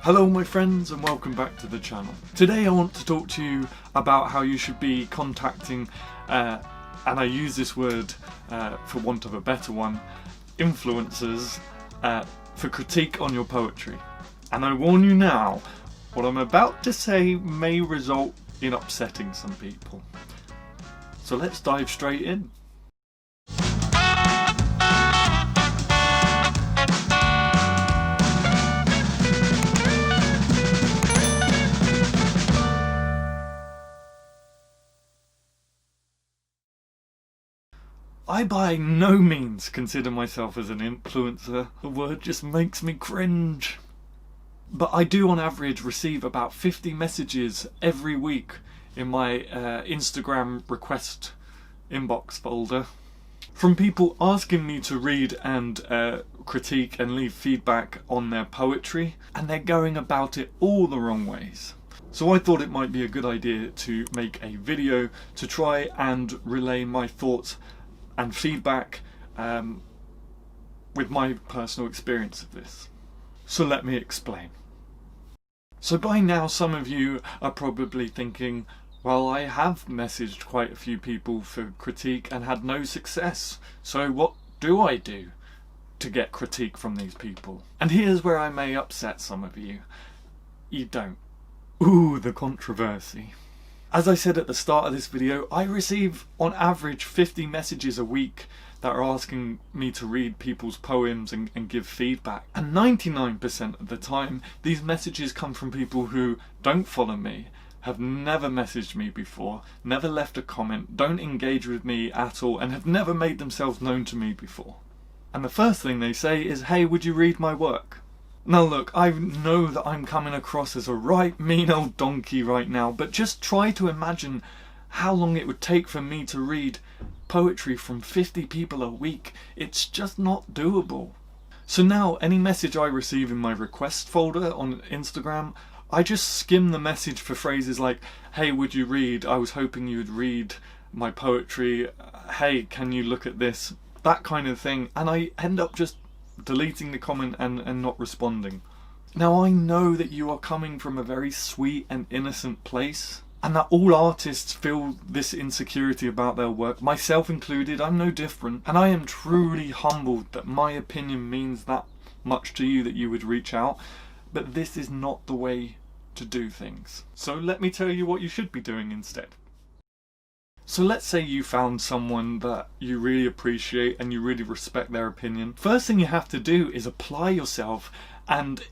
Hello my friends and welcome back to the channel. Today I want to talk to you about how you should be contacting, and I use this word for want of a better one, influencers for critique on your poetry. And I warn you now, what I'm about to say may result in upsetting some people. So let's dive straight in. I by no means consider myself as an influencer. The word just makes me cringe. But I do on average receive about 50 messages every week in my Instagram request inbox folder from people asking me to read and critique and leave feedback on their poetry, and they're going about it all the wrong ways. So I thought it might be a good idea to make a video to try and relay my thoughts and feedback with my personal experience of this. So let me explain. So by now some of you are probably thinking, well, I have messaged quite a few people for critique and had no success, so what do I do to get critique from these people? And here's where I may upset some of you. You don't. Ooh, the controversy. As I said at the start of this video, I receive on average 50 messages a week that are asking me to read people's poems and give feedback. And 99% of the time, these messages come from people who don't follow me, have never messaged me before, never left a comment, don't engage with me at all, and have never made themselves known to me before. And the first thing they say is, hey, would you read my work? Now look, I know that I'm coming across as a right mean old donkey right now, but just try to imagine how long it would take for me to read poetry from 50 people a week. It's just not doable. So now any message I receive in my request folder on Instagram, I just skim the message for phrases like, hey, would you read? I was hoping you'd read my poetry. Hey, can you look at this? That kind of thing. And I end up just deleting the comment and not responding. Now I know that you are coming from a very sweet and innocent place, and that all artists feel this insecurity about their work, myself included. I'm no different, and I am truly humbled that my opinion means that much to you that you would reach out, but this is not the way to do things. So let me tell you what you should be doing instead. So let's say you found someone that you really appreciate and you really respect their opinion. First thing you have to do is apply yourself and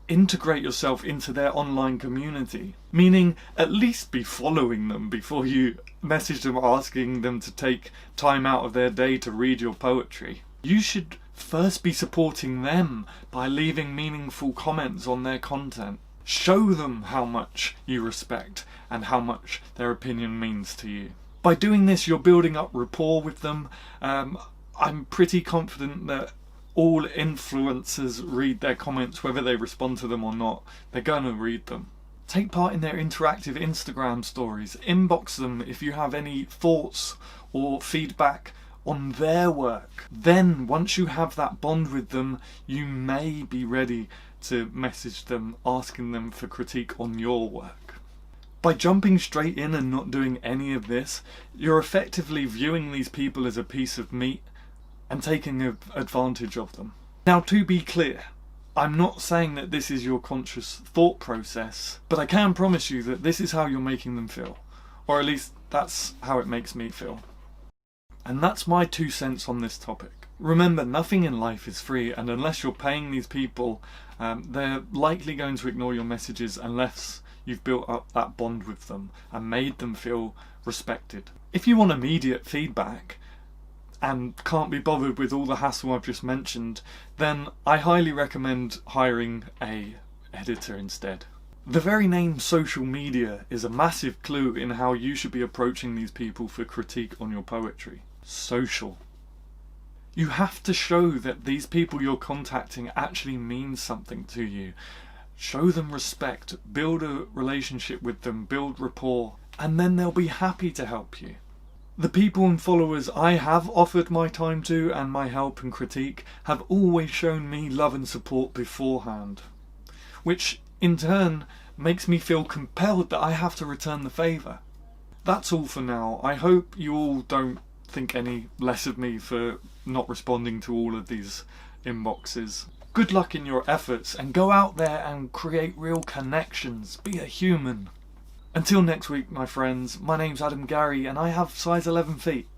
integrate yourself into their online community. Meaning at least be following them before you message them asking them to take time out of their day to read your poetry. You should first be supporting them by leaving meaningful comments on their content. Show them how much you respect and how much their opinion means to you. By doing this, you're building up rapport with them. I'm pretty confident that all influencers read their comments, whether they respond to them or not. They're going to read them. Take part in their interactive Instagram stories. Inbox them if you have any thoughts or feedback on their work. Then, once you have that bond with them, you may be ready to message them asking them for critique on your work. By jumping straight in and not doing any of this, you're effectively viewing these people as a piece of meat and taking advantage of them. Now, to be clear, I'm not saying that this is your conscious thought process, but I can promise you that this is how you're making them feel. Or at least that's how it makes me feel. And that's my 2 cents on this topic. Remember, nothing in life is free, and unless you're paying these people, they're likely going to ignore your messages unless you've built up that bond with them and made them feel respected. If you want immediate feedback and can't be bothered with all the hassle I've just mentioned, then I highly recommend hiring an editor instead. The very name social media is a massive clue in how you should be approaching these people for critique on your poetry. Social. You have to show that these people you're contacting actually mean something to you. Show them respect, build a relationship with them, build rapport, and then they'll be happy to help you. The people and followers I have offered my time to and my help and critique have always shown me love and support beforehand. which in turn makes me feel compelled that I have to return the favour. That's all for now. I hope you all don't think any less of me for not responding to all of these inboxes. Good luck in your efforts, and go out there and create real connections. Be a human. Until next week, my friends, my name's Adam Gary and I have size 11 feet.